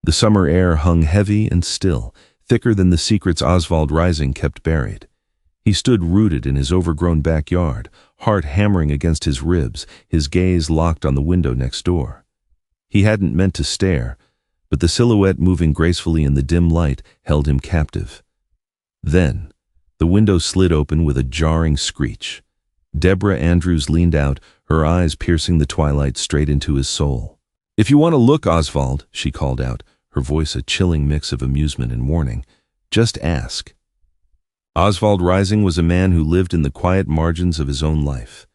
The summer air hung heavy and still, thicker than the secrets Osvald Reising kept buried. He stood rooted in his overgrown backyard, heart hammering against his ribs, his gaze locked on the window next door. He hadn't meant to stare, but the silhouette moving gracefully in the dim light held him captive. Then, the window slid open with a jarring screech. Deborah Andrews leaned out, her eyes piercing the twilight straight into his soul. "If you want to look, Osvald," she called out, her voice a chilling mix of amusement and warning, "just ask." Osvald Reising was a man who lived in the quiet margins of his own life.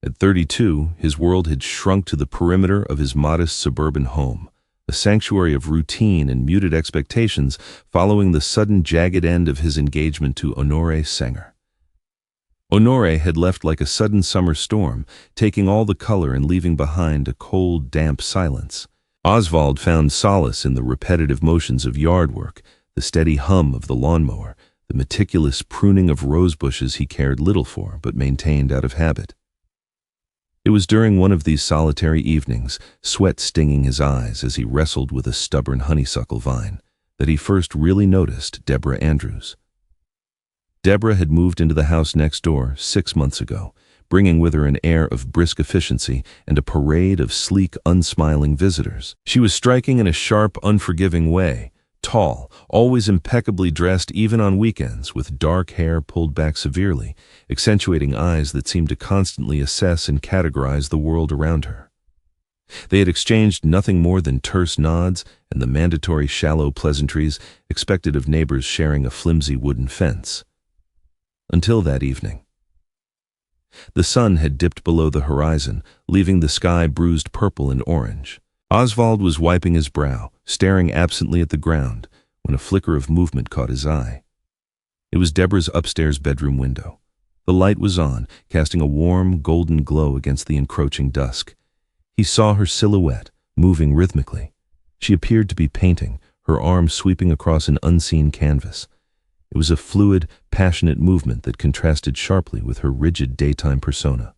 At 32, his world had shrunk to the perimeter of his modest suburban home, a sanctuary of routine and muted expectations following the sudden jagged end of his engagement to Honore Sanger. Honore had left like a sudden summer storm, taking all the color and leaving behind a cold, damp silence. Osvald found solace in the repetitive motions of yard work, the steady hum of the lawnmower, the meticulous pruning of rose bushes he cared little for but maintained out of habit. It was during one of these solitary evenings, sweat stinging his eyes as he wrestled with a stubborn honeysuckle vine, that he first really noticed Deborah Andrews. Deborah had moved into the house next door 6 months ago, bringing with her an air of brisk efficiency and a parade of sleek, unsmiling visitors. She was striking in a sharp, unforgiving way, tall, always impeccably dressed even on weekends, with dark hair pulled back severely, accentuating eyes that seemed to constantly assess and categorize the world around her. They had exchanged nothing more than terse nods and the mandatory shallow pleasantries expected of neighbors sharing a flimsy wooden fence. Until that evening. The sun had dipped below the horizon, leaving the sky bruised purple and orange. Osvald was wiping his brow, staring absently at the ground, when a flicker of movement caught his eye. It was Deborah's upstairs bedroom window. The light was on, casting a warm, golden glow against the encroaching dusk. He saw her silhouette, moving rhythmically. She appeared to be painting, her arm sweeping across an unseen canvas. It was a fluid, passionate movement that contrasted sharply with her rigid daytime persona.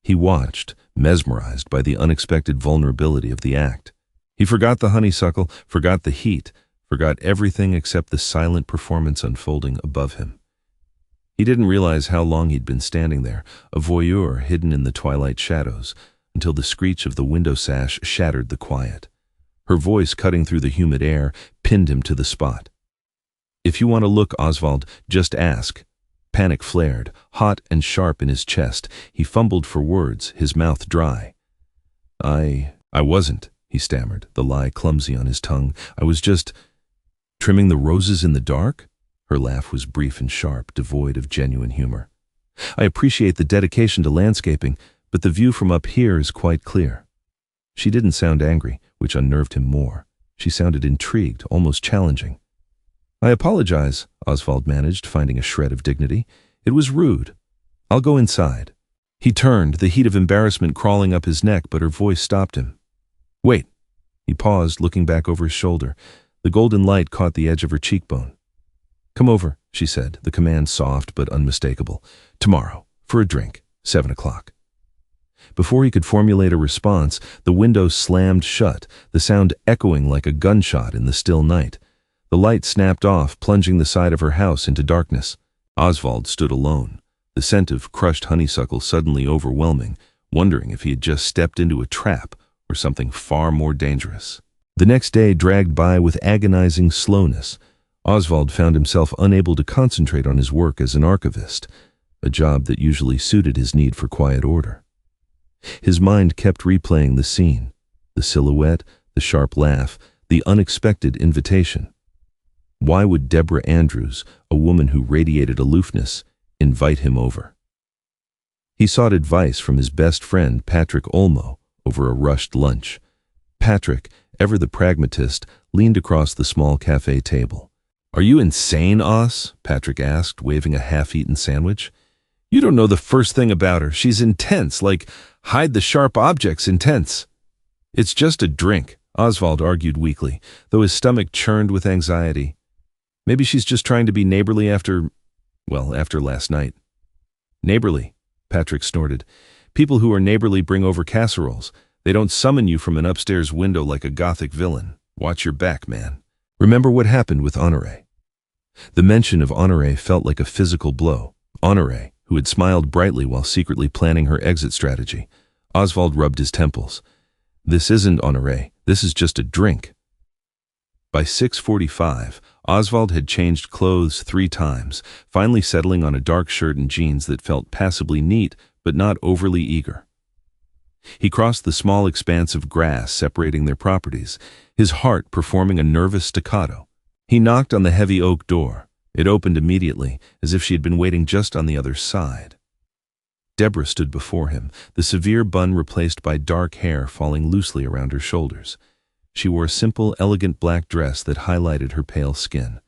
He watched, mesmerized by the unexpected vulnerability of the act. He forgot the honeysuckle, forgot the heat, forgot everything except the silent performance unfolding above him. He didn't realize how long he'd been standing there, a voyeur hidden in the twilight shadows, until the screech of the window sash shattered the quiet. Her voice, cutting through the humid air, pinned him to the spot. "If you want to look, Osvald, just ask." Panic flared, hot and sharp in his chest. He fumbled for words, his mouth dry. I wasn't," he stammered, the lie clumsy on his tongue. "I was just trimming the roses in the dark?" Her laugh was brief and sharp, devoid of genuine humor. "I appreciate the dedication to landscaping, but the view from up here is quite clear." She didn't sound angry, which unnerved him more. She sounded intrigued, almost challenging. "I apologize," Osvald managed, finding a shred of dignity. "It was rude. I'll go inside." He turned, the heat of embarrassment crawling up his neck, but her voice stopped him. "Wait." He paused, looking back over his shoulder. The golden light caught the edge of her cheekbone. "Come over," she said, the command soft but unmistakable. "Tomorrow, for a drink, 7 o'clock. Before he could formulate a response, the window slammed shut, the sound echoing like a gunshot in the still night. The light snapped off, plunging the side of her house into darkness. Osvald stood alone, the scent of crushed honeysuckle suddenly overwhelming, wondering if he had just stepped into a trap or something far more dangerous. The next day dragged by with agonizing slowness. Osvald found himself unable to concentrate on his work as an archivist, a job that usually suited his need for quiet order. His mind kept replaying the scene, the silhouette, the sharp laugh, the unexpected invitation. Why would Deborah Andrews, a woman who radiated aloofness, invite him over? He sought advice from his best friend Patrick Olmo over a rushed lunch. Patrick, ever the pragmatist, leaned across the small cafe table. "Are you insane, Os?" Patrick asked, waving a half-eaten sandwich. "You don't know the first thing about her. She's intense, like hide the sharp objects intense." "It's just a drink," Osvald argued weakly, though his stomach churned with anxiety. "Maybe she's just trying to be neighborly after last night." "Neighborly," Patrick snorted. "People who are neighborly bring over casseroles. They don't summon you from an upstairs window like a gothic villain." Watch your back, man. Remember what happened with Honoré. The mention of Honoré felt like a physical blow. Honoré, who had smiled brightly while secretly planning her exit strategy. Osvald rubbed his temples. This isn't Honoré. This is just a drink. By 6:45, Osvald had changed clothes 3 times, finally settling on a dark shirt and jeans that felt passably neat but not overly eager. He crossed the small expanse of grass separating their properties, his heart performing a nervous staccato. He knocked on the heavy oak door. It opened immediately, as if she had been waiting just on the other side. Deborah stood before him, the severe bun replaced by dark hair falling loosely around her shoulders. She wore a simple, elegant black dress that highlighted her pale skin.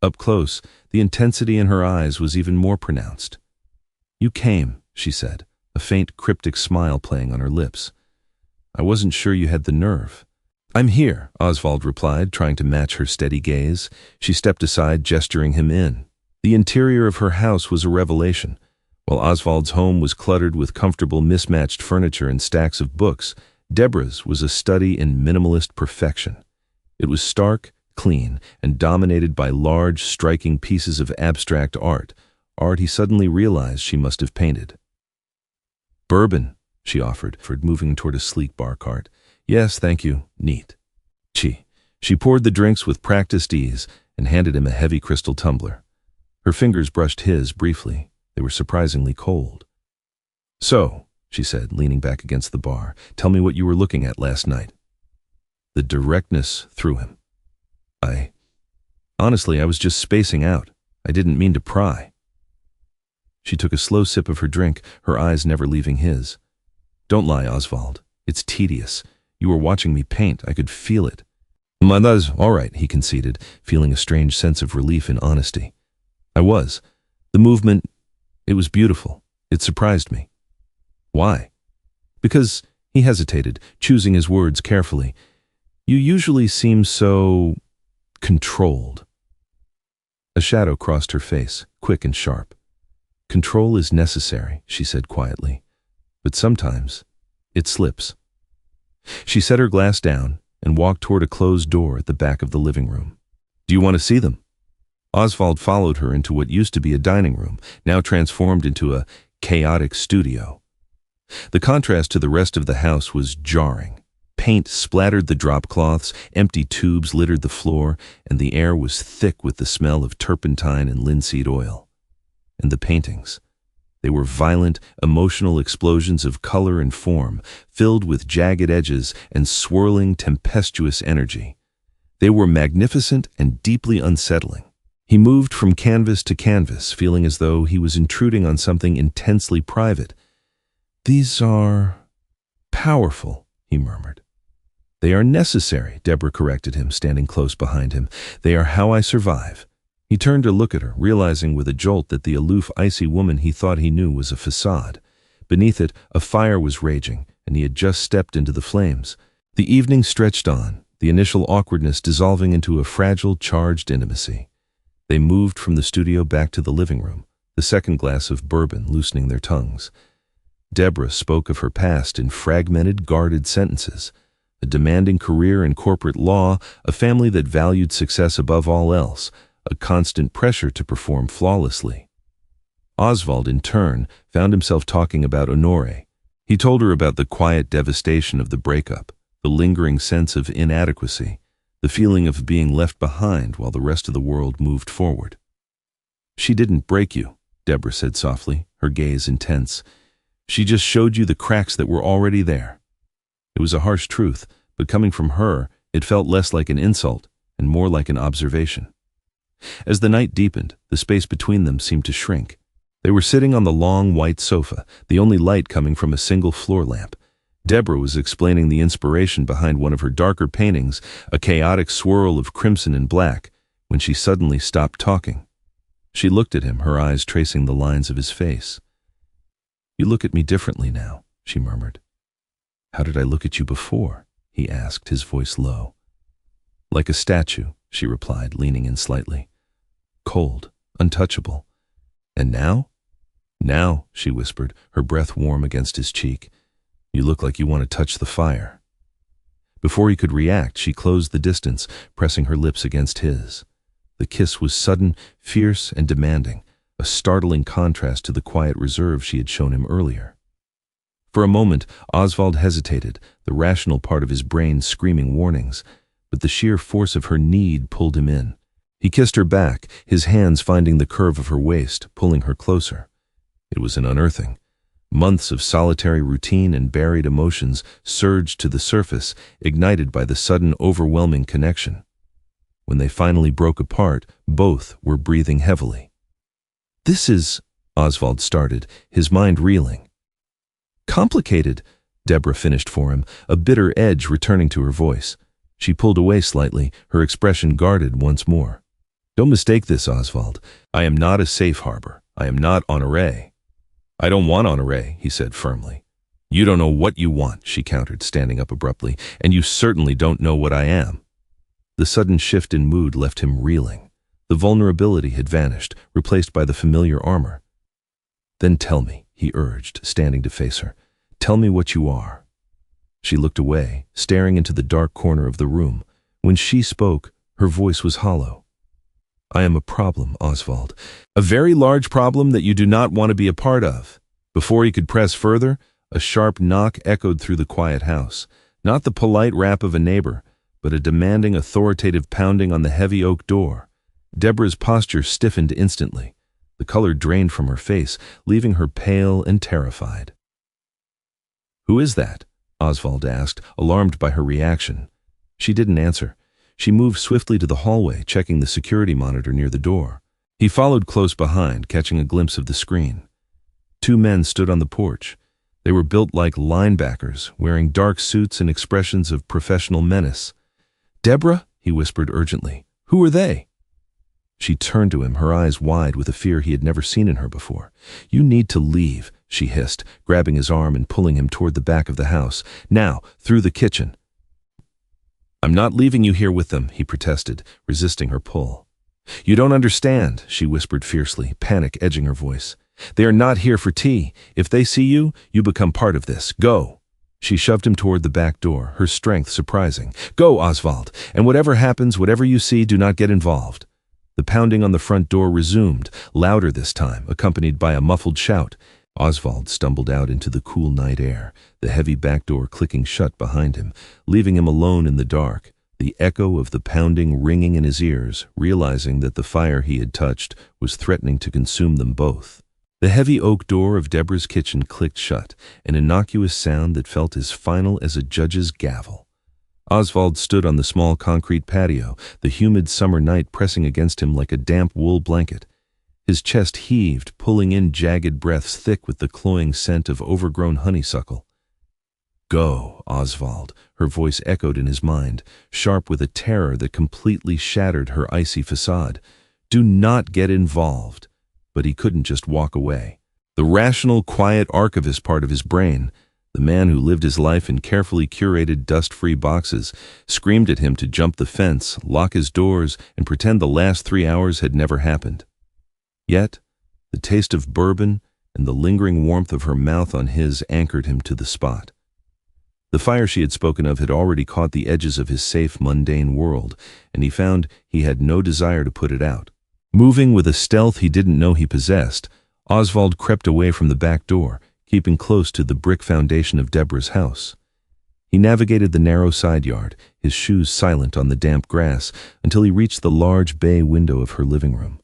Up close, the intensity in her eyes was even more pronounced. "You came," she said, a faint, cryptic smile playing on her lips. "I wasn't sure you had the nerve." "I'm here," Osvald replied, trying to match her steady gaze. She stepped aside, gesturing him in. The interior of her house was a revelation. While Osvald's home was cluttered with comfortable, mismatched furniture and stacks of books, Deborah's was a study in minimalist perfection. It was stark, clean, and dominated by large, striking pieces of abstract art he suddenly realized she must have painted. "Bourbon," she offered, moving toward a sleek bar cart. "Yes, thank you. Neat." She poured the drinks with practiced ease and handed him a heavy crystal tumbler. Her fingers brushed his briefly. They were surprisingly cold. "So," she said, leaning back against the bar, "tell me what you were looking at last night." The directness threw him. Honestly, I was just spacing out. I didn't mean to pry." She took a slow sip of her drink, her eyes never leaving his. "Don't lie, Osvald. It's tedious. You were watching me paint. I could feel it." "That's all right," he conceded, feeling a strange sense of relief in honesty. "I was. The movement, it was beautiful. It surprised me." "Why?" "Because," he hesitated, choosing his words carefully, "you usually seem so controlled." A shadow crossed her face, quick and sharp. "Control is necessary," she said quietly, "but sometimes it slips." She set her glass down and walked toward a closed door at the back of the living room. "Do you want to see them?" Osvald followed her into what used to be a dining room, now transformed into a chaotic studio. The contrast to the rest of the house was jarring. Paint splattered the drop cloths, empty tubes littered the floor, and the air was thick with the smell of turpentine and linseed oil. And the paintings. They were violent, emotional explosions of color and form, filled with jagged edges and swirling, tempestuous energy. They were magnificent and deeply unsettling. He moved from canvas to canvas, feeling as though he was intruding on something intensely private. "These are powerful," he murmured. "They are necessary," Deborah corrected him, standing close behind him. "They are how I survive." He turned to look at her, realizing with a jolt that the aloof, icy woman he thought he knew was a facade. Beneath it, a fire was raging, and he had just stepped into the flames. The evening stretched on, the initial awkwardness dissolving into a fragile, charged intimacy. They moved from the studio back to the living room, the second glass of bourbon loosening their tongues. Deborah spoke of her past in fragmented, guarded sentences. A demanding career in corporate law, a family that valued success above all else, a constant pressure to perform flawlessly. Osvald, in turn, found himself talking about Honoré. He told her about the quiet devastation of the breakup, the lingering sense of inadequacy, the feeling of being left behind while the rest of the world moved forward. "She didn't break you," Deborah said softly, her gaze intense. "She just showed you the cracks that were already there." It was a harsh truth, but coming from her, it felt less like an insult and more like an observation. As the night deepened, the space between them seemed to shrink. They were sitting on the long white sofa, the only light coming from a single floor lamp. Deborah was explaining the inspiration behind one of her darker paintings, a chaotic swirl of crimson and black, when she suddenly stopped talking. She looked at him, her eyes tracing the lines of his face. "You look at me differently now," she murmured. "How did I look at you before?" he asked, his voice low. "Like a statue," she replied, leaning in slightly. "Cold, untouchable. And now?" "Now," she whispered, her breath warm against his cheek, "you look like you want to touch the fire." Before he could react, she closed the distance, pressing her lips against his. The kiss was sudden, fierce, and demanding, a startling contrast to the quiet reserve she had shown him earlier. For a moment, Osvald hesitated, the rational part of his brain screaming warnings, but the sheer force of her need pulled him in. He kissed her back, his hands finding the curve of her waist, pulling her closer. It was an unearthing. Months of solitary routine and buried emotions surged to the surface, ignited by the sudden, overwhelming connection. When they finally broke apart, both were breathing heavily. "This is," Osvald started, his mind reeling. "Complicated," Deborah finished for him, a bitter edge returning to her voice. She pulled away slightly, her expression guarded once more. "Don't mistake this, Osvald. I am not a safe harbor. I am not honoré." "I don't want honoré," he said firmly. "You don't know what you want," she countered, standing up abruptly, "and you certainly don't know what I am." The sudden shift in mood left him reeling. The vulnerability had vanished, replaced by the familiar armor. "Then tell me," he urged, standing to face her. "Tell me what you are." She looked away, staring into the dark corner of the room. When she spoke, her voice was hollow. "I am a problem, Osvald. A very large problem that you do not want to be a part of." Before he could press further, a sharp knock echoed through the quiet house. Not the polite rap of a neighbor, but a demanding, authoritative pounding on the heavy oak door. Deborah's posture stiffened instantly. The color drained from her face, leaving her pale and terrified. "Who is that?" Osvald asked, alarmed by her reaction. She didn't answer. She moved swiftly to the hallway, checking the security monitor near the door. He followed close behind, catching a glimpse of the screen. Two men stood on the porch. They were built like linebackers, wearing dark suits and expressions of professional menace. "Deborah," he whispered urgently, "who are they?" She turned to him, her eyes wide with a fear he had never seen in her before. "You need to leave," she hissed, grabbing his arm and pulling him toward the back of the house. "Now, through the kitchen." "I'm not leaving you here with them," he protested, resisting her pull. "You don't understand," she whispered fiercely, panic edging her voice. "They are not here for tea. If they see you, you become part of this. Go." She shoved him toward the back door, her strength surprising. "Go, Osvald, and whatever happens, whatever you see, do not get involved." The pounding on the front door resumed, louder this time, accompanied by a muffled shout. Osvald stumbled out into the cool night air, the heavy back door clicking shut behind him, leaving him alone in the dark, the echo of the pounding ringing in his ears, realizing that the fire he had touched was threatening to consume them both. The heavy oak door of Deborah's kitchen clicked shut, an innocuous sound that felt as final as a judge's gavel. Osvald stood on the small concrete patio, the humid summer night pressing against him like a damp wool blanket. His chest heaved, pulling in jagged breaths thick with the cloying scent of overgrown honeysuckle. "Go, Osvald," her voice echoed in his mind, sharp with a terror that completely shattered her icy facade. "Do not get involved." But he couldn't just walk away. The rational, quiet archivist part of his brain, the man who lived his life in carefully curated, dust-free boxes, screamed at him to jump the fence, lock his doors, and pretend the last 3 hours had never happened. Yet, the taste of bourbon and the lingering warmth of her mouth on his anchored him to the spot. The fire she had spoken of had already caught the edges of his safe, mundane world, and he found he had no desire to put it out. Moving with a stealth he didn't know he possessed, Osvald crept away from the back door, keeping close to the brick foundation of Deborah's house. He navigated the narrow side yard, his shoes silent on the damp grass, until he reached the large bay window of her living room.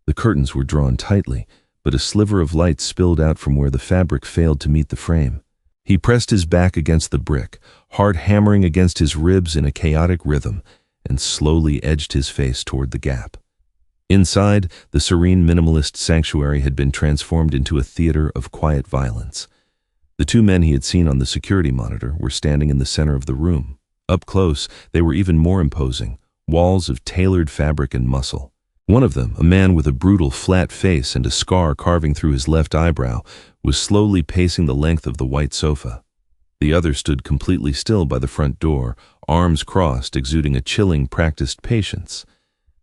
The curtains were drawn tightly, but a sliver of light spilled out from where the fabric failed to meet the frame. He pressed his back against the brick, heart hammering against his ribs in a chaotic rhythm, and slowly edged his face toward the gap. Inside, the serene minimalist sanctuary had been transformed into a theater of quiet violence. The two men he had seen on the security monitor were standing in the center of the room. Up close, they were even more imposing, walls of tailored fabric and muscle. One of them, a man with a brutal, flat face and a scar carving through his left eyebrow, was slowly pacing the length of the white sofa. The other stood completely still by the front door, arms crossed, exuding a chilling, practiced patience.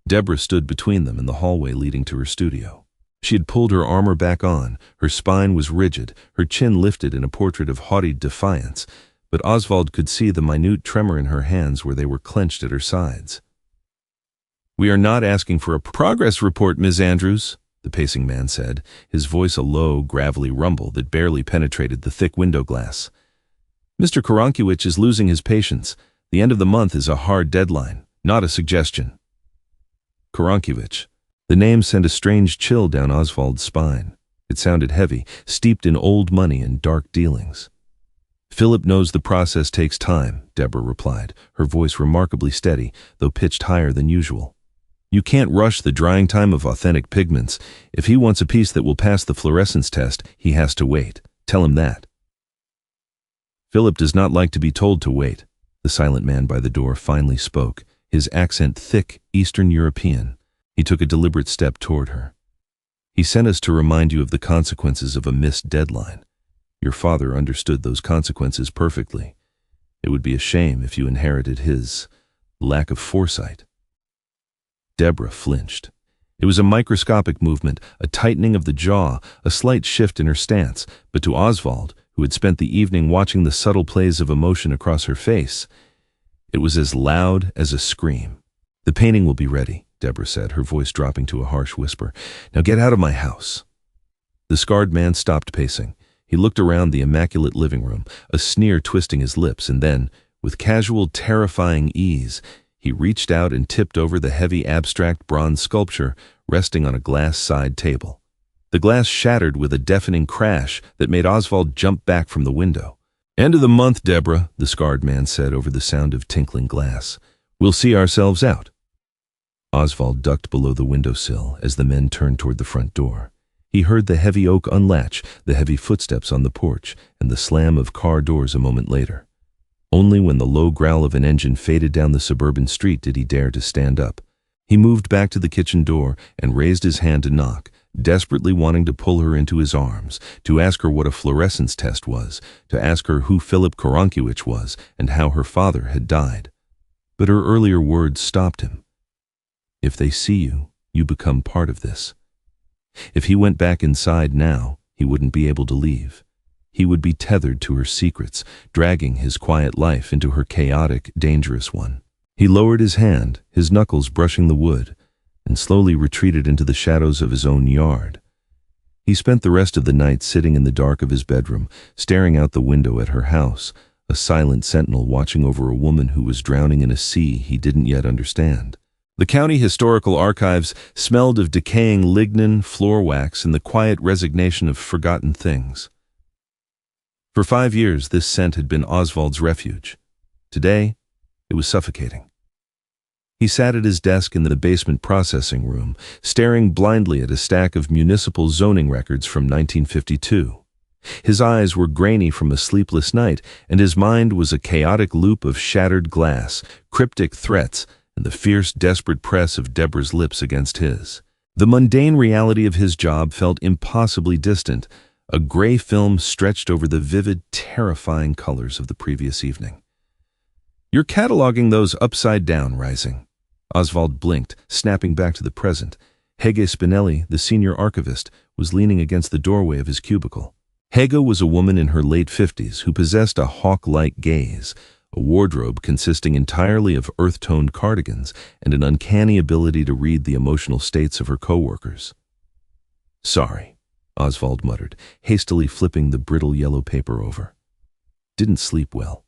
Deborah stood between them in the hallway leading to her studio. She had pulled her armor back on, her spine was rigid, her chin lifted in a portrait of haughty defiance, but Osvald could see the minute tremor in her hands where they were clenched at her sides. "We are not asking for a progress report, Ms. Andrews," the pacing man said, his voice a low, gravelly rumble that barely penetrated the thick window glass. "Mr. Karankiewicz is losing his patience. The end of the month is a hard deadline, not a suggestion." Karankiewicz. The name sent a strange chill down Osvald's spine. It sounded heavy, steeped in old money and dark dealings. "Philip knows the process takes time," Deborah replied, her voice remarkably steady, though pitched higher than usual. "You can't rush the drying time of authentic pigments. If he wants a piece that will pass the fluorescence test, he has to wait. Tell him that." "Philip does not like to be told to wait," the silent man by the door finally spoke, his accent thick, Eastern European. He took a deliberate step toward her. "He sent us to remind you of the consequences of a missed deadline. Your father understood those consequences perfectly. It would be a shame if you inherited his lack of foresight." Deborah flinched. It was a microscopic movement, a tightening of the jaw, a slight shift in her stance, but to Osvald, who had spent the evening watching the subtle plays of emotion across her face, it was as loud as a scream. "The painting will be ready," Deborah said, her voice dropping to a harsh whisper. "Now get out of my house." The scarred man stopped pacing. He looked around the immaculate living room, a sneer twisting his lips, and then, with casual, terrifying ease, he reached out and tipped over the heavy abstract bronze sculpture resting on a glass side table. The glass shattered with a deafening crash that made Osvald jump back from the window. "End of the month, Deborah," the scarred man said over the sound of tinkling glass. "We'll see ourselves out." Osvald ducked below the windowsill as the men turned toward the front door. He heard the heavy oak unlatch, the heavy footsteps on the porch, and the slam of car doors a moment later. Only when the low growl of an engine faded down the suburban street did he dare to stand up. He moved back to the kitchen door and raised his hand to knock, desperately wanting to pull her into his arms, to ask her what a fluorescence test was, to ask her who Philip Karankiewicz was and how her father had died. But her earlier words stopped him. "If they see you, you become part of this." If he went back inside now, he wouldn't be able to leave. He would be tethered to her secrets, dragging his quiet life into her chaotic, dangerous one. He lowered his hand, his knuckles brushing the wood, and slowly retreated into the shadows of his own yard. He spent the rest of the night sitting in the dark of his bedroom, staring out the window at her house, a silent sentinel watching over a woman who was drowning in a sea he didn't yet understand. The county historical archives smelled of decaying lignin, floor wax, and the quiet resignation of forgotten things. For 5 years, this scent had been Osvald's refuge. Today, it was suffocating. He sat at his desk in the basement processing room, staring blindly at a stack of municipal zoning records from 1952. His eyes were grainy from a sleepless night, and his mind was a chaotic loop of shattered glass, cryptic threats, and the fierce, desperate press of Deborah's lips against his. The mundane reality of his job felt impossibly distant, a gray film stretched over the vivid, terrifying colors of the previous evening. "You're cataloging those upside down, Reising." Osvald blinked, snapping back to the present. Hege Spinelli, the senior archivist, was leaning against the doorway of his cubicle. Hege was a woman in her late 50s who possessed a hawk-like gaze, a wardrobe consisting entirely of earth-toned cardigans, and an uncanny ability to read the emotional states of her co-workers. "Sorry," Osvald muttered, hastily flipping the brittle yellow paper over. "Didn't sleep well."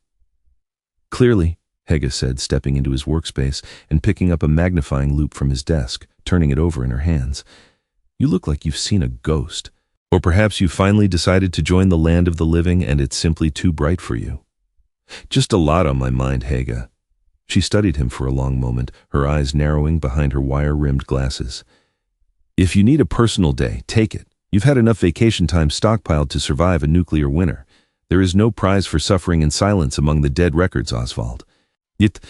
"Clearly," Hege said, stepping into his workspace and picking up a magnifying loupe from his desk, turning it over in her hands. "You look like you've seen a ghost. Or perhaps you finally decided to join the land of the living and it's simply too bright for you." "Just a lot on my mind, Hege." She studied him for a long moment, her eyes narrowing behind her wire-rimmed glasses. "If you need a personal day, take it. You've had enough vacation time stockpiled to survive a nuclear winter. There is no prize for suffering in silence among the dead records, Osvald." Yet,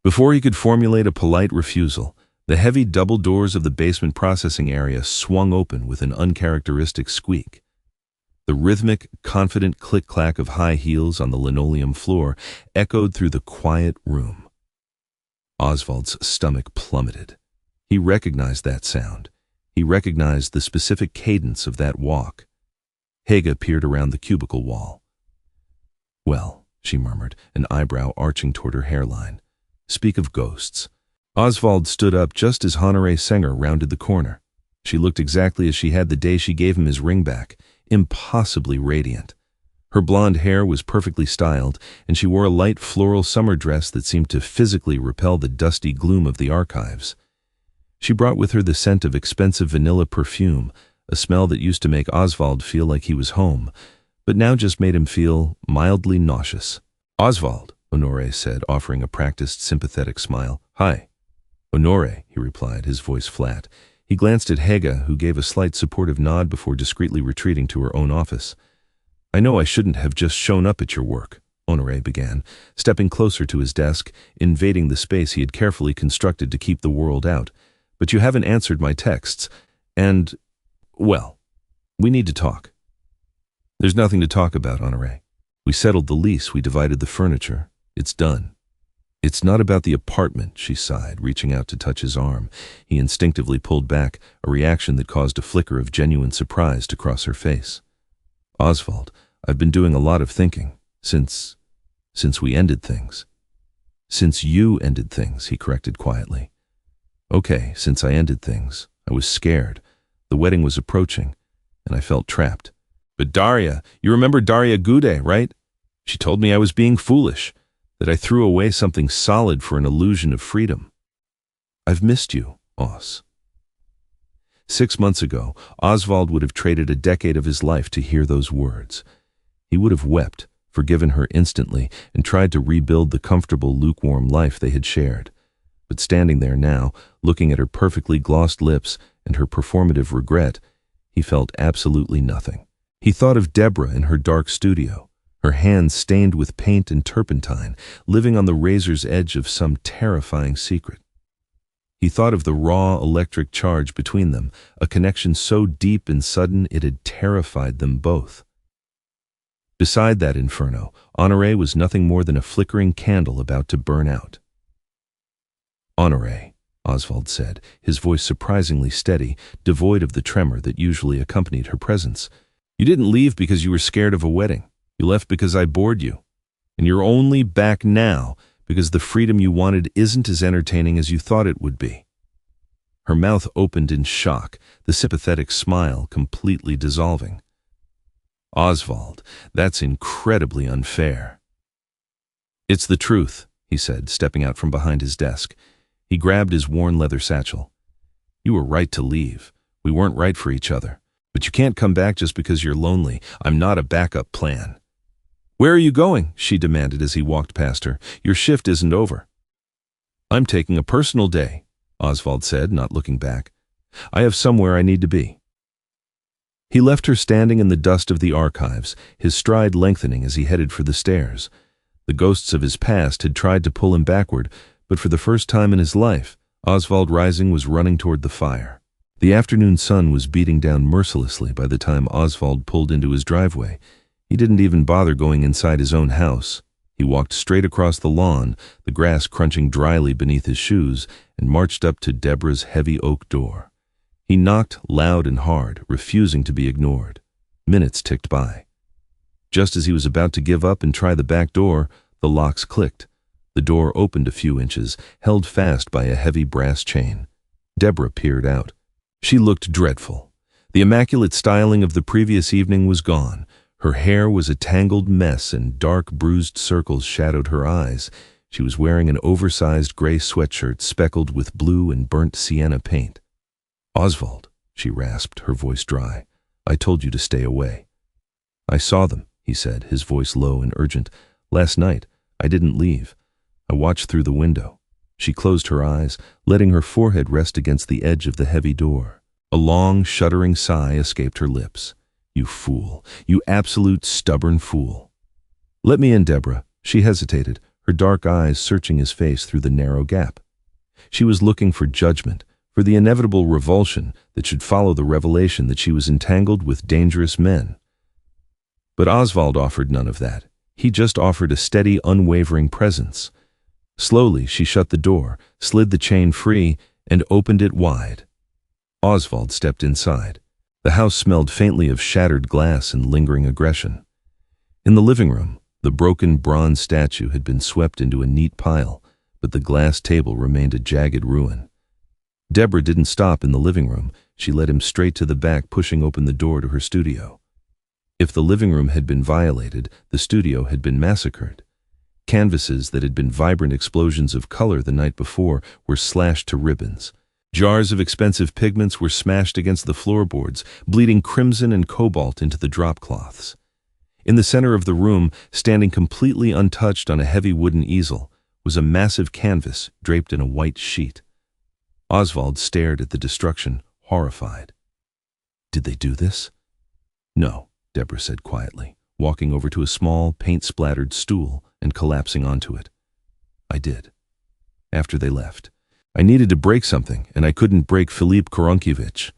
before he could formulate a polite refusal, the heavy double doors of the basement processing area swung open with an uncharacteristic squeak. The rhythmic, confident click-clack of high heels on the linoleum floor echoed through the quiet room. Osvald's stomach plummeted. He recognized that sound. He recognized the specific cadence of that walk. Hege peered around the cubicle wall. "Well," she murmured, an eyebrow arching toward her hairline. Speak of ghosts. Osvald stood up just as Honoré Senger rounded the corner. She looked exactly as she had the day she gave him his ring back, impossibly radiant. Her blonde hair was perfectly styled, and she wore a light floral summer dress that seemed to physically repel the dusty gloom of the archives. She brought with her the scent of expensive vanilla perfume, a smell that used to make Osvald feel like he was home, but now just made him feel mildly nauseous. Osvald, Honoré said, offering a practiced, sympathetic smile. Hi. Honoré, he replied, his voice flat. He glanced at Hege, who gave a slight supportive nod before discreetly retreating to her own office. I know I shouldn't have just shown up at your work, Honoré began, stepping closer to his desk, invading the space he had carefully constructed to keep the world out. But you haven't answered my texts, and, well, we need to talk. There's nothing to talk about, Honoré. We settled the lease, we divided the furniture. It's done. It's not about the apartment, she sighed, reaching out to touch his arm. He instinctively pulled back, a reaction that caused a flicker of genuine surprise to cross her face. Osvald, I've been doing a lot of thinking, since we ended things. Since you ended things, he corrected quietly. Okay, since I ended things, I was scared. The wedding was approaching, and I felt trapped. But Daria, you remember Daria Gude, right? She told me I was being foolish, that I threw away something solid for an illusion of freedom. I've missed you, Os. 6 months ago, Osvald would have traded a decade of his life to hear those words. He would have wept, forgiven her instantly, and tried to rebuild the comfortable, lukewarm life they had shared. But standing there now, looking at her perfectly glossed lips and her performative regret, he felt absolutely nothing. He thought of Deborah in her dark studio, her hands stained with paint and turpentine, living on the razor's edge of some terrifying secret. He thought of the raw electric charge between them, a connection so deep and sudden it had terrified them both. Beside that inferno, Honoré was nothing more than a flickering candle about to burn out. Honoré, Osvald said, his voice surprisingly steady, devoid of the tremor that usually accompanied her presence. You didn't leave because you were scared of a wedding. You left because I bored you. And you're only back now because the freedom you wanted isn't as entertaining as you thought it would be. Her mouth opened in shock, the sympathetic smile completely dissolving. Osvald, that's incredibly unfair. It's the truth, he said, stepping out from behind his desk. He grabbed his worn leather satchel. You were right to leave. We weren't right for each other. But you can't come back just because you're lonely. I'm not a backup plan. Where are you going? She demanded as he walked past her. Your shift isn't over. I'm taking a personal day, Osvald said, not looking back. I have somewhere I need to be. He left her standing in the dust of the archives, his stride lengthening as he headed for the stairs. The ghosts of his past had tried to pull him backward, but for the first time in his life, Osvald Reising was running toward the fire. The afternoon sun was beating down mercilessly by the time Osvald pulled into his driveway. He didn't even bother going inside his own house. He walked straight across the lawn, the grass crunching dryly beneath his shoes, and marched up to Deborah's heavy oak door. He knocked loud and hard, refusing to be ignored. Minutes ticked by. Just as he was about to give up and try the back door, the locks clicked. The door opened a few inches, held fast by a heavy brass chain. Deborah peered out. She looked dreadful. The immaculate styling of the previous evening was gone. Her hair was a tangled mess and dark bruised circles shadowed her eyes. She was wearing an oversized gray sweatshirt speckled with blue and burnt sienna paint. Osvald, she rasped, her voice dry. I told you to stay away. I saw them, he said, his voice low and urgent. Last night, I didn't leave. I watched through the window. She closed her eyes, letting her forehead rest against the edge of the heavy door. A long, shuddering sigh escaped her lips. You fool. You absolute stubborn fool. Let me in, Deborah. She hesitated, her dark eyes searching his face through the narrow gap. She was looking for judgment, for the inevitable revulsion that should follow the revelation that she was entangled with dangerous men. But Osvald offered none of that. He just offered a steady, unwavering presence. Slowly, she shut the door, slid the chain free, and opened it wide. Osvald stepped inside. The house smelled faintly of shattered glass and lingering aggression. In the living room, The broken bronze statue had been swept into a neat pile, but the glass table remained a jagged ruin. Deborah didn't stop in the living room. She led him straight to the back, pushing open the door to her studio. If the living room had been violated, the studio had been massacred. Canvases that had been vibrant explosions of color the night before were slashed to ribbons. Jars of expensive pigments were smashed against the floorboards, bleeding crimson and cobalt into the drop cloths. In the center of the room, standing completely untouched on a heavy wooden easel, was a massive canvas draped in a white sheet. Osvald stared at the destruction, horrified. Did they do this? No, Deborah said quietly, walking over to a small, paint-splattered stool and collapsing onto it. I did. After they left. I needed to break something, and I couldn't break Filip Koronkiewicz.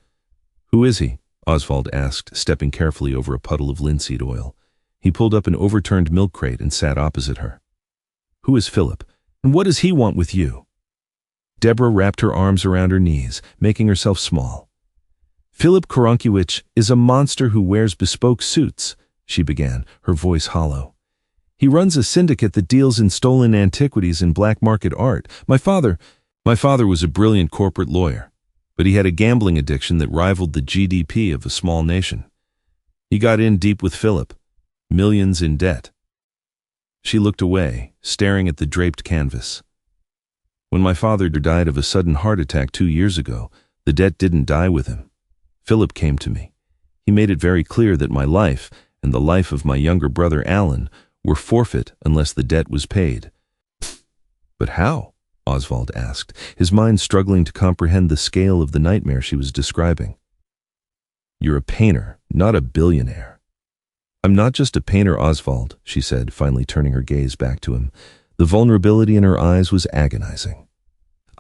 Who is he? Osvald asked, stepping carefully over a puddle of linseed oil. He pulled up an overturned milk crate and sat opposite her. Who is Filip, and what does he want with you? Deborah wrapped her arms around her knees, making herself small. Filip Koronkiewicz is a monster who wears bespoke suits, she began, her voice hollow. He runs a syndicate that deals in stolen antiquities and black market art. My father was a brilliant corporate lawyer, but he had a gambling addiction that rivaled the GDP of a small nation. He got in deep with Filip, millions in debt. She looked away, staring at the draped canvas. When my father died of a sudden heart attack 2 years ago, the debt didn't die with him. Filip came to me. He made it very clear that my life and the life of my younger brother Alan were forfeit unless the debt was paid. But how? Osvald asked, his mind struggling to comprehend the scale of the nightmare she was describing. You're a painter, not a billionaire. I'm not just a painter, Osvald, she said, finally turning her gaze back to him. The vulnerability in her eyes was agonizing.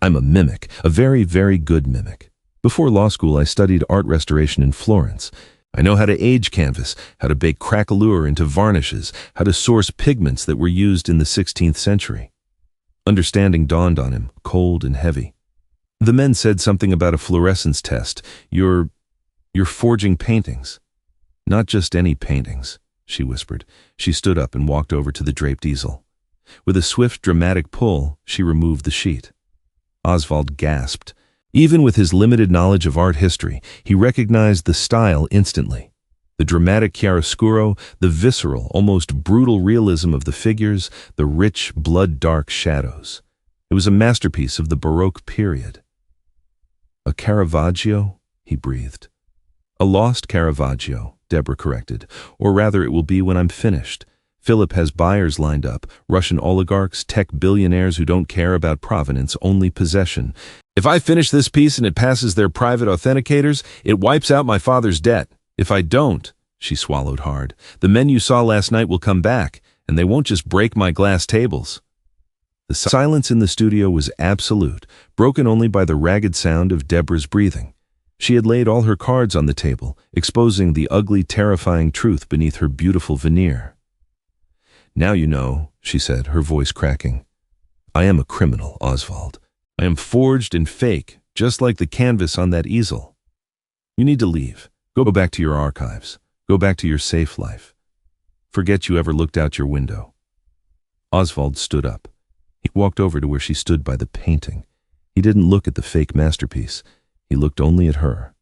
I'm a mimic, a very, very good mimic. Before law school, I studied art restoration in Florence. I know how to age canvas, how to bake craquelure into varnishes, how to source pigments that were used in the 16th century. Understanding dawned on him, cold and heavy. The men said something about a fluorescence test. You're forging paintings. Not just any paintings, she whispered. She stood up and walked over to the draped easel. With a swift, dramatic pull, she removed the sheet. Osvald gasped. Even with his limited knowledge of art history, he recognized the style instantly. The dramatic chiaroscuro, the visceral, almost brutal realism of the figures, the rich, blood-dark shadows. It was a masterpiece of the Baroque period. A Caravaggio? He breathed. A lost Caravaggio, Deborah corrected. Or rather, it will be when I'm finished. Filip has buyers lined up, Russian oligarchs, tech billionaires who don't care about provenance, only possession. If I finish this piece and it passes their private authenticators, it wipes out my father's debt. If I don't, she swallowed hard, the men you saw last night will come back, and they won't just break my glass tables. The silence in the studio was absolute, broken only by the ragged sound of Deborah's breathing. She had laid all her cards on the table, exposing the ugly, terrifying truth beneath her beautiful veneer. Now you know, she said, her voice cracking. I am a criminal, Osvald. I am forged and fake, just like the canvas on that easel. You need to leave. Go back to your archives. Go back to your safe life. Forget you ever looked out your window. Osvald stood up. He walked over to where she stood by the painting. He didn't look at the fake masterpiece. He looked only at her.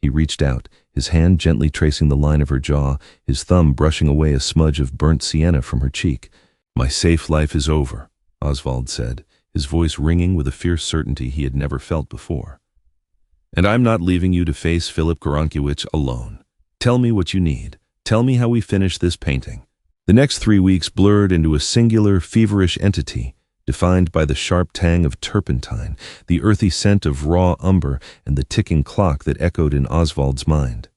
He reached out, his hand gently tracing the line of her jaw, his thumb brushing away a smudge of burnt sienna from her cheek. My safe life is over, Osvald said, his voice ringing with a fierce certainty he had never felt before. And I'm not leaving you to face Filip Koronkiewicz alone. Tell me what you need. Tell me how we finish this painting. The next 3 weeks blurred into a singular, feverish entity, defined by the sharp tang of turpentine, the earthy scent of raw umber, and the ticking clock that echoed in Osvald's mind.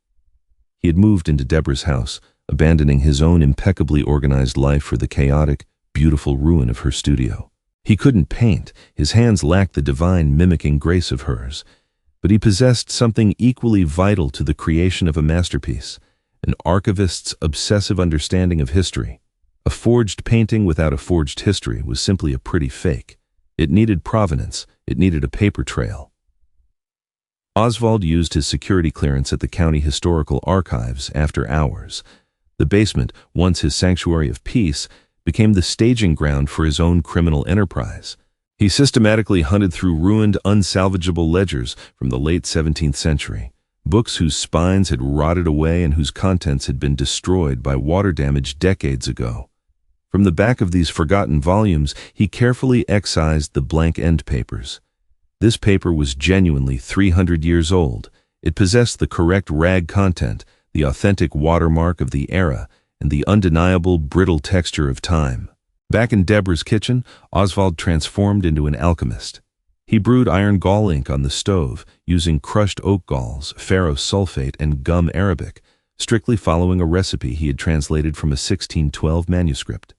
He had moved into Deborah's house, abandoning his own impeccably organized life for the chaotic, beautiful ruin of her studio. He couldn't paint, his hands lacked the divine mimicking grace of hers, but he possessed something equally vital to the creation of a masterpiece, an archivist's obsessive understanding of history. A forged painting without a forged history was simply a pretty fake. It needed provenance, it needed a paper trail. Osvald used his security clearance at the county historical archives after hours. The basement, once his sanctuary of peace, became the staging ground for his own criminal enterprise. He systematically hunted through ruined, unsalvageable ledgers from the late 17th century, books whose spines had rotted away and whose contents had been destroyed by water damage decades ago. From the back of these forgotten volumes, he carefully excised the blank end papers. This paper was genuinely 300 years old. It possessed the correct rag content, the authentic watermark of the era, and the undeniable brittle texture of time. Back in Deborah's kitchen, Osvald transformed into an alchemist. He brewed iron gall ink on the stove, using crushed oak galls, ferrous sulfate, and gum arabic, strictly following a recipe he had translated from a 1612 manuscript.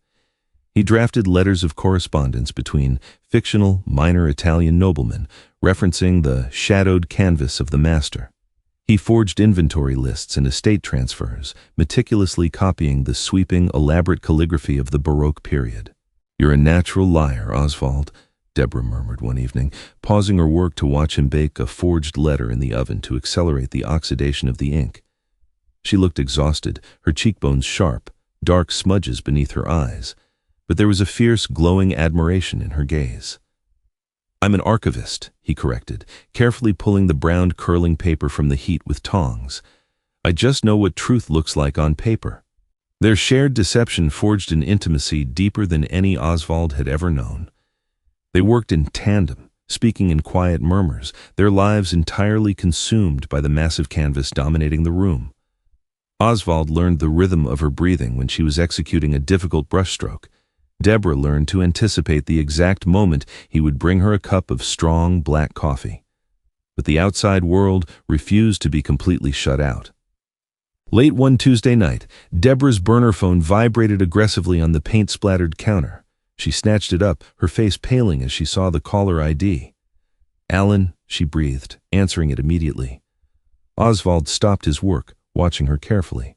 He drafted letters of correspondence between fictional minor Italian noblemen, referencing the shadowed canvas of the master. He forged inventory lists and estate transfers, meticulously copying the sweeping, elaborate calligraphy of the Baroque period. "You're a natural liar, Osvald," Deborah murmured one evening, pausing her work to watch him bake a forged letter in the oven to accelerate the oxidation of the ink. She looked exhausted, her cheekbones sharp, dark smudges beneath her eyes, but there was a fierce, glowing admiration in her gaze. "I'm an archivist," he corrected, carefully pulling the brown curling paper from the heat with tongs. "I just know what truth looks like on paper." Their shared deception forged an intimacy deeper than any Osvald had ever known. They worked in tandem, speaking in quiet murmurs, their lives entirely consumed by the massive canvas dominating the room. Osvald learned the rhythm of her breathing when she was executing a difficult brushstroke. Deborah learned to anticipate the exact moment he would bring her a cup of strong black coffee. But the outside world refused to be completely shut out. Late one Tuesday night, Deborah's burner phone vibrated aggressively on the paint-splattered counter. She snatched it up, her face paling as she saw the caller ID. "Alan," she breathed, answering it immediately. Osvald stopped his work, watching her carefully.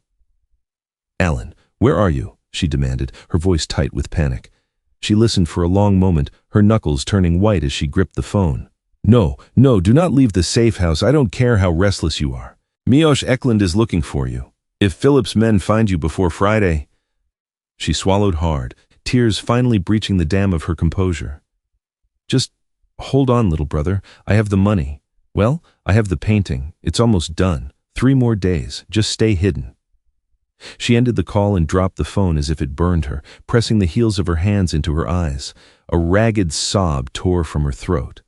"Alan, where are you?" she demanded, her voice tight with panic. She listened for a long moment, her knuckles turning white as she gripped the phone. No, do not leave the safe house. I don't care how restless you are. Miłosz Eklund is looking for you. If Philip's men find you before Friday—" She swallowed hard, tears finally breaching the dam of her composure. "Just hold on, little brother. I have the money. Well, I have the painting. It's almost done. 3 more days. Just stay hidden." She ended the call and dropped the phone as if it burned her, pressing the heels of her hands into her eyes. A ragged sob tore from her throat.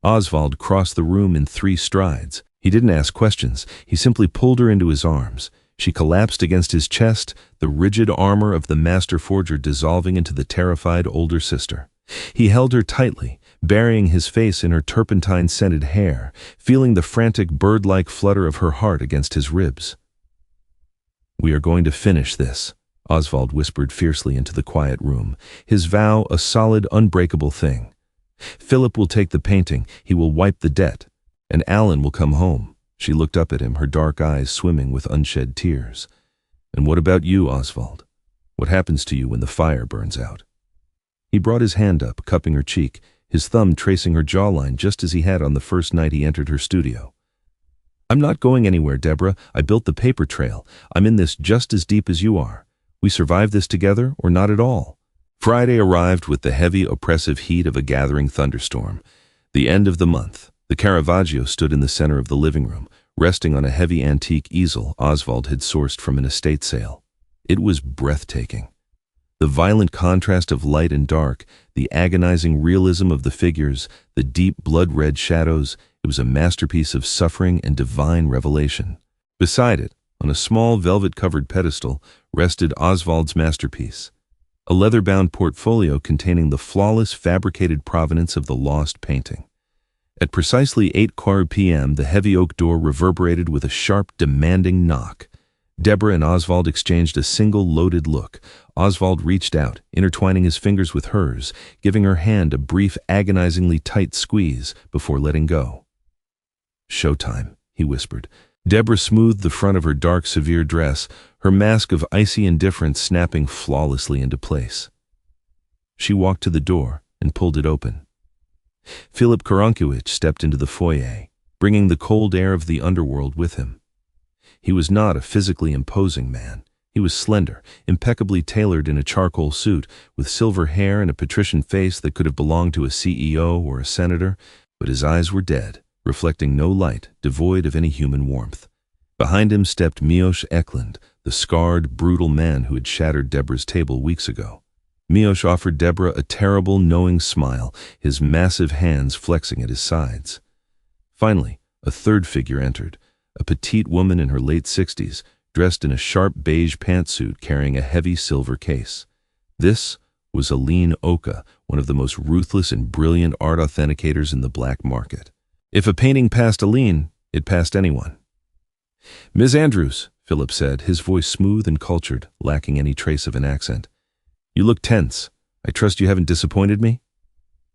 Osvald crossed the room in 3 strides. He didn't ask questions. He simply pulled her into his arms. She collapsed against his chest, the rigid armor of the master forger dissolving into the terrified older sister. He held her tightly, burying his face in her turpentine-scented hair, feeling the frantic bird-like flutter of her heart against his ribs. "We are going to finish this," Osvald whispered fiercely into the quiet room, his vow a solid, unbreakable thing. "Philip will take the painting, he will wipe the debt, and Alan will come home." She looked up at him, her dark eyes swimming with unshed tears. "And what about you, Osvald? What happens to you when the fire burns out?" He brought his hand up, cupping her cheek, his thumb tracing her jawline just as he had on the first night he entered her studio. "I'm not going anywhere, Deborah. I built the paper trail. I'm in this just as deep as you are. We survive this together or not at all." Friday arrived with the heavy, oppressive heat of a gathering thunderstorm. The end of the month. The Caravaggio stood in the center of the living room, resting on a heavy antique easel Osvald had sourced from an estate sale. It was breathtaking. The violent contrast of light and dark, the agonizing realism of the figures, the deep blood-red shadows, it was a masterpiece of suffering and divine revelation. Beside it, on a small velvet-covered pedestal, rested Osvald's masterpiece, a leather-bound portfolio containing the flawless fabricated provenance of the lost painting. At precisely 8:15 p.m., the heavy oak door reverberated with a sharp, demanding knock. Deborah and Osvald exchanged a single loaded look. Osvald reached out, intertwining his fingers with hers, giving her hand a brief, agonizingly tight squeeze before letting go. "Showtime," he whispered. Deborah smoothed the front of her dark, severe dress, her mask of icy indifference snapping flawlessly into place. She walked to the door and pulled it open. Philip Karankiewicz stepped into the foyer, bringing the cold air of the underworld with him. He was not a physically imposing man. He was slender, impeccably tailored in a charcoal suit, with silver hair and a patrician face that could have belonged to a CEO or a senator, but his eyes were dead, reflecting no light, devoid of any human warmth. Behind him stepped Miłosz Eklund, the scarred, brutal man who had shattered Deborah's table weeks ago. Miłosz offered Deborah a terrible, knowing smile, his massive hands flexing at his sides. Finally, a third figure entered, a petite woman in her late 60s, dressed in a sharp beige pantsuit carrying a heavy silver case. This was Aline Oka, one of the most ruthless and brilliant art authenticators in the black market. If a painting passed Aline, it passed anyone. "Ms. Andrews," Philip said, his voice smooth and cultured, lacking any trace of an accent. "You look tense. I trust you haven't disappointed me?"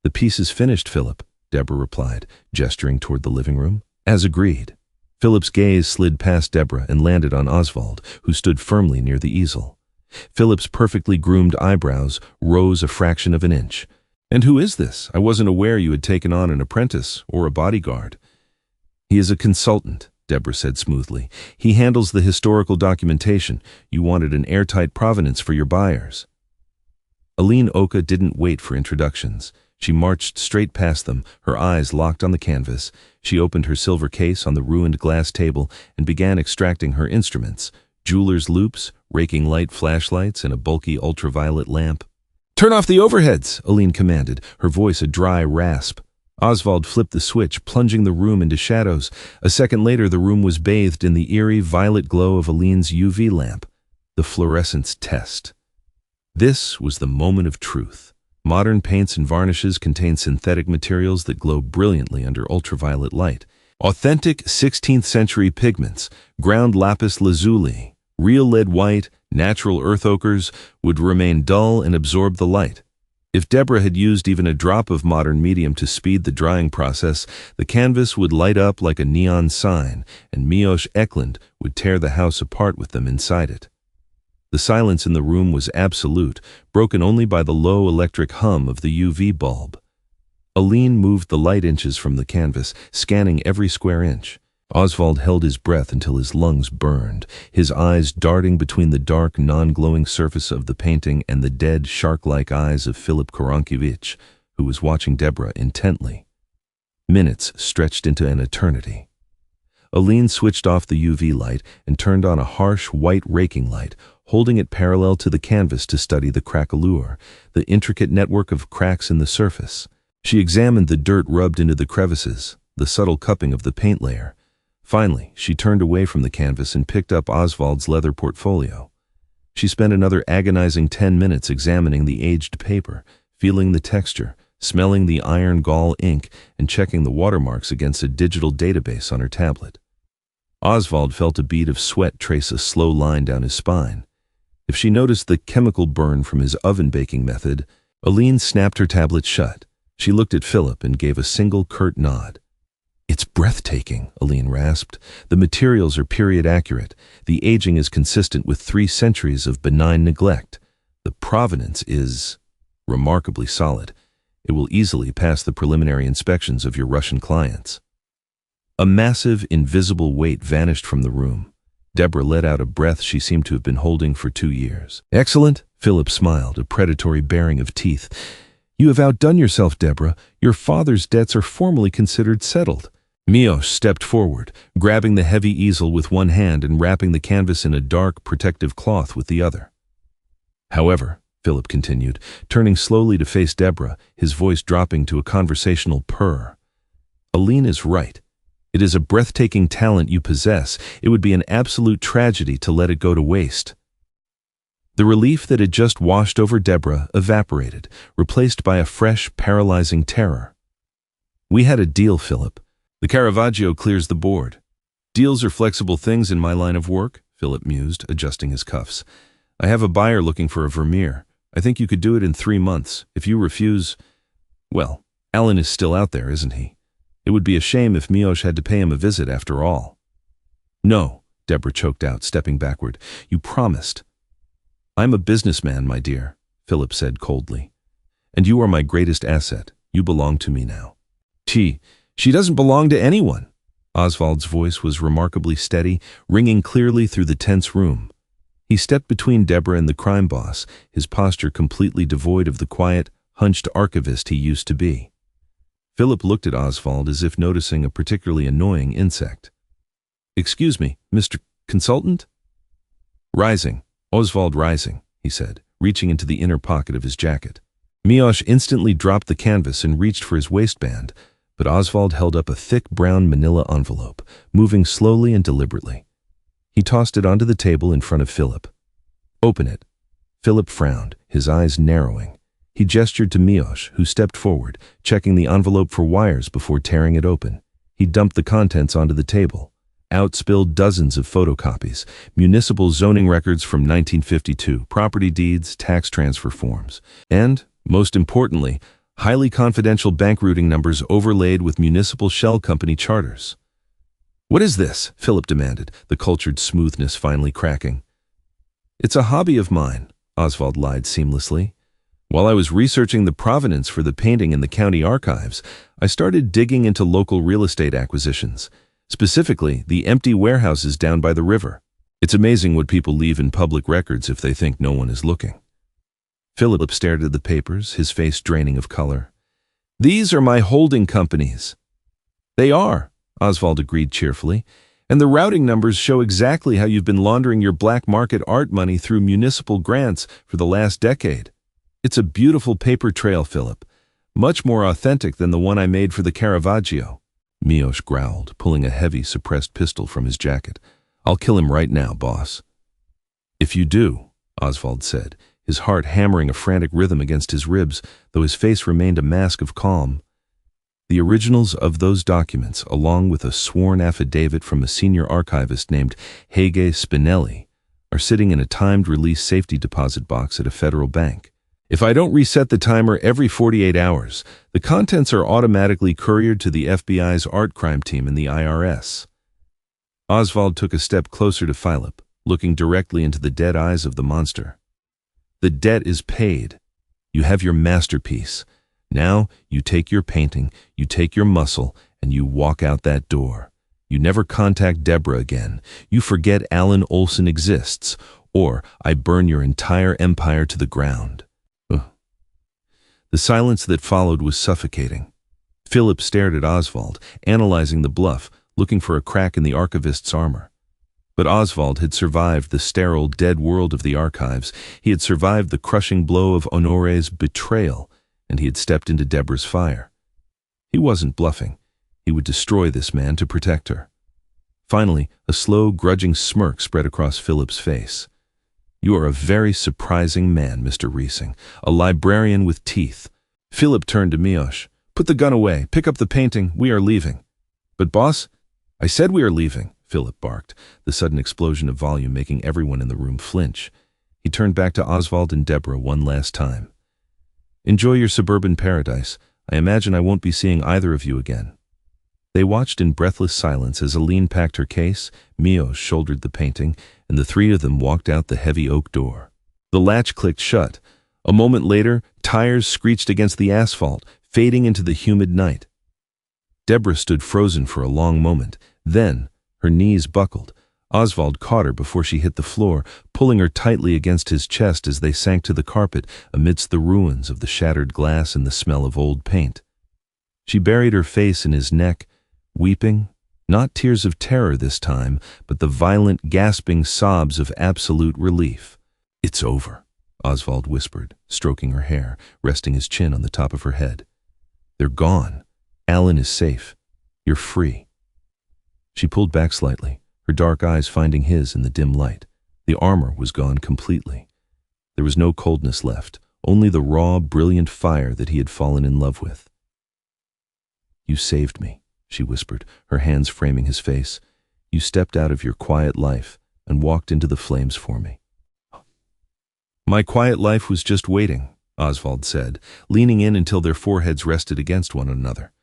"The piece is finished, Philip," Deborah replied, gesturing toward the living room. "As agreed." Philip's gaze slid past Deborah and landed on Osvald, who stood firmly near the easel. Philip's perfectly groomed eyebrows rose a fraction of an inch. "And who is this? I wasn't aware you had taken on an apprentice or a bodyguard." "He is a consultant," Deborah said smoothly. "He handles the historical documentation. You wanted an airtight provenance for your buyers." Aline Oka didn't wait for introductions. She marched straight past them, her eyes locked on the canvas. She opened her silver case on the ruined glass table and began extracting her instruments, jeweler's loupes, raking light flashlights, and a bulky ultraviolet lamp. "Turn off the overheads," Aline commanded, her voice a dry rasp. Osvald flipped the switch, plunging the room into shadows. A second later, the room was bathed in the eerie violet glow of Aline's UV lamp, the fluorescence test. This was the moment of truth. Modern paints and varnishes contain synthetic materials that glow brilliantly under ultraviolet light. Authentic 16th century pigments, ground lapis lazuli, real lead white, natural earth ochres, would remain dull and absorb the light. If Deborah had used even a drop of modern medium to speed the drying process, the canvas would light up like a neon sign, and Miłosz Eklund would tear the house apart with them inside it. The silence in the room was absolute, broken only by the low electric hum of the UV bulb. Aline moved the light inches from the canvas, scanning every square inch. Osvald held his breath until his lungs burned, his eyes darting between the dark, non-glowing surface of the painting and the dead, shark-like eyes of Filip Koronkiewicz, who was watching Deborah intently. Minutes stretched into an eternity. Aline switched off the UV light and turned on a harsh, white raking light, holding it parallel to the canvas to study the craquelure, the intricate network of cracks in the surface. She examined the dirt rubbed into the crevices, the subtle cupping of the paint layer. Finally, she turned away from the canvas and picked up Osvald's leather portfolio. She spent another agonizing 10 minutes examining the aged paper, feeling the texture, smelling the iron gall ink, and checking the watermarks against a digital database on her tablet. Osvald felt a bead of sweat trace a slow line down his spine. If she noticed the chemical burn from his oven baking method, Aline snapped her tablet shut. She looked at Philip and gave a single curt nod. "It's breathtaking," Aline rasped. "The materials are period accurate. The aging is consistent with 3 centuries of benign neglect. The provenance is remarkably solid. It will easily pass the preliminary inspections of your Russian clients." A massive, invisible weight vanished from the room. Deborah let out a breath she seemed to have been holding for 2 years. "Excellent," Philip smiled, a predatory baring of teeth. "You have outdone yourself, Deborah. Your father's debts are formally considered settled." Miłosz stepped forward, grabbing the heavy easel with one hand and wrapping the canvas in a dark, protective cloth with the other. "However," Philip continued, turning slowly to face Deborah, his voice dropping to a conversational purr, "Aline is right. It is a breathtaking talent you possess. It would be an absolute tragedy to let it go to waste." The relief that had just washed over Deborah evaporated, replaced by a fresh, paralyzing terror. "We had a deal, Philip. The Caravaggio clears the board." "Deals are flexible things in my line of work," Philip mused, adjusting his cuffs. "I have a buyer looking for a Vermeer. I think you could do it in 3 months. If you refuse, well, Alan is still out there, isn't he? It would be a shame if Miłosz had to pay him a visit after all." "No," Deborah choked out, stepping backward. "You promised." "I'm a businessman, my dear," Philip said coldly. "And you are my greatest asset. You belong to me now." She doesn't belong to anyone." Osvald's voice was remarkably steady, ringing clearly through the tense room. He stepped between Deborah and the crime boss, his posture completely devoid of the quiet, hunched archivist he used to be. Philip looked at Osvald as if noticing a particularly annoying insect. "Excuse me, Mr. Consultant?" "Reising, Osvald Reising," he said, reaching into the inner pocket of his jacket. Miłosz instantly dropped the canvas and reached for his waistband, but Osvald held up a thick brown manila envelope, moving slowly and deliberately. He tossed it onto the table in front of Philip. "Open it." Philip frowned, his eyes narrowing. He gestured to Miłosz, who stepped forward, checking the envelope for wires before tearing it open. He dumped the contents onto the table. Out spilled dozens of photocopies, municipal zoning records from 1952, property deeds, tax transfer forms, and, most importantly, highly confidential bank routing numbers overlaid with municipal shell company charters. "What is this?" Philip demanded, the cultured smoothness finally cracking. "It's a hobby of mine," Osvald lied seamlessly. "While I was researching the provenance for the painting in the county archives, I started digging into local real estate acquisitions, specifically the empty warehouses down by the river. It's amazing what people leave in public records if they think no one is looking." Philip stared at the papers, his face draining of color. "These are my holding companies." "They are," Osvald agreed cheerfully, "and the routing numbers show exactly how you've been laundering your black market art money through municipal grants for the last decade. It's a beautiful paper trail, Philip, much more authentic than the one I made for the Caravaggio." Miłosz growled, pulling a heavy, suppressed pistol from his jacket. "I'll kill him right now, boss." "If you do," Osvald said, his heart hammering a frantic rhythm against his ribs, though his face remained a mask of calm. "The originals of those documents, along with a sworn affidavit from a senior archivist named Hege Spinelli, are sitting in a timed release safety deposit box at a federal bank. If I don't reset the timer every 48 hours, the contents are automatically couriered to the FBI's art crime team and the IRS. Osvald took a step closer to Philip, looking directly into the dead eyes of the monster. "The debt is paid. You have your masterpiece. Now you take your painting, you take your muscle, and you walk out that door. You never contact Deborah again. You forget Alan Olson exists, or I burn your entire empire to the ground." The silence that followed was suffocating. Philip stared at Osvald, analyzing the bluff, looking for a crack in the archivist's armor. But Osvald had survived the sterile, dead world of the archives. He had survived the crushing blow of Honore's betrayal, and he had stepped into Deborah's fire. He wasn't bluffing. He would destroy this man to protect her. Finally, a slow, grudging smirk spread across Philip's face. "You are a very surprising man, Mr. Reising, a librarian with teeth." Philip turned to Miłosz. "Put the gun away. Pick up the painting. We are leaving." "But boss, I said we are leaving," Philip barked, the sudden explosion of volume making everyone in the room flinch. He turned back to Osvald and Deborah one last time. "Enjoy your suburban paradise. I imagine I won't be seeing either of you again." They watched in breathless silence as Aline packed her case, Miłosz shouldered the painting, and the three of them walked out the heavy oak door. The latch clicked shut. A moment later, tires screeched against the asphalt, fading into the humid night. Deborah stood frozen for a long moment. Then, her knees buckled. Osvald caught her before she hit the floor, pulling her tightly against his chest as they sank to the carpet amidst the ruins of the shattered glass and the smell of old paint. She buried her face in his neck, weeping, not tears of terror this time, but the violent, gasping sobs of absolute relief. "It's over," Osvald whispered, stroking her hair, resting his chin on the top of her head. "They're gone. Alan is safe. You're free." She pulled back slightly, her dark eyes finding his in the dim light. The armor was gone completely. There was no coldness left, only the raw, brilliant fire that he had fallen in love with. "You saved me," she whispered, her hands framing his face. "You stepped out of your quiet life and walked into the flames for me." "My quiet life was just waiting," Osvald said, leaning in until their foreheads rested against one another.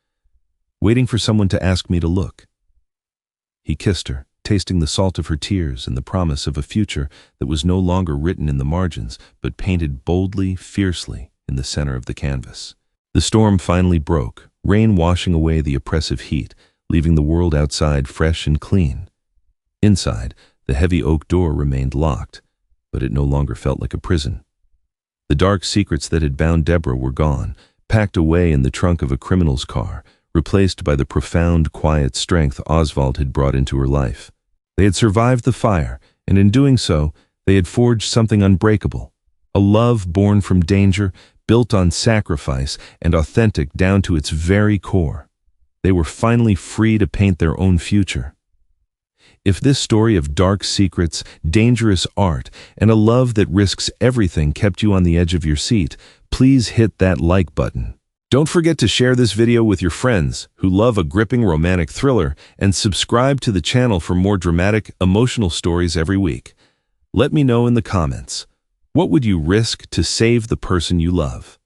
"Waiting for someone to ask me to look." He kissed her, tasting the salt of her tears and the promise of a future that was no longer written in the margins, but painted boldly, fiercely in the center of the canvas. The storm finally broke, rain washing away the oppressive heat, leaving the world outside fresh and clean. Inside, the heavy oak door remained locked, but it no longer felt like a prison. The dark secrets that had bound Deborah were gone, packed away in the trunk of a criminal's car, replaced by the profound, quiet strength Osvald had brought into her life. They had survived the fire, and in doing so, they had forged something unbreakable, a love born from danger, built on sacrifice, and authentic down to its very core. They were finally free to paint their own future. If this story of dark secrets, dangerous art, and a love that risks everything kept you on the edge of your seat, please hit that like button. Don't forget to share this video with your friends who love a gripping romantic thriller, and subscribe to the channel for more dramatic, emotional stories every week. Let me know in the comments, what would you risk to save the person you love?